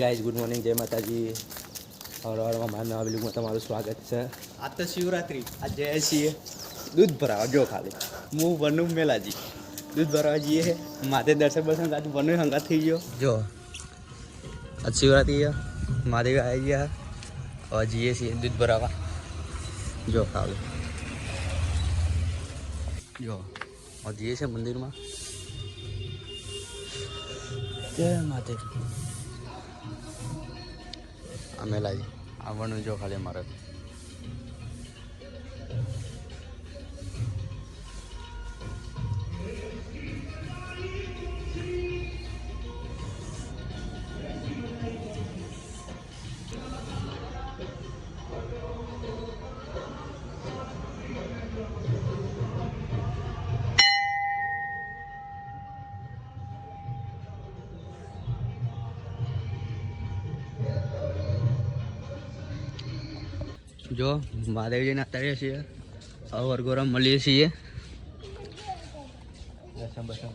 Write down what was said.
Guys good morning, જય માતાજી. સવારમાં મારા નવા વિડીયોમાં તમારું સ્વાગત છે. આ તો શિવરાત્રી આ જઈએ છીએ દૂધ ભરાવા. જો ખાલી હું બનુ મેલાજી દૂધ ભરાવા જઈએ માથે દર્શન બર્શન કાચું બનુ હંગાત થઈ ગયો. જો આજ શિવરાત્રી મહાદેવ આવી ગયા. હવે જઈએ છીએ દૂધ ભરાવા. જો ખાલી જો હવે જઈએ છીએ મંદિરમાં. જય માતાજી. આ મેલાજી આવવાનું જો ખાલી મારે. જો મહાદેવજીને અત્યારે છીએ હવે વરગોરા મળીએ છીએ. દર્શન બર્શન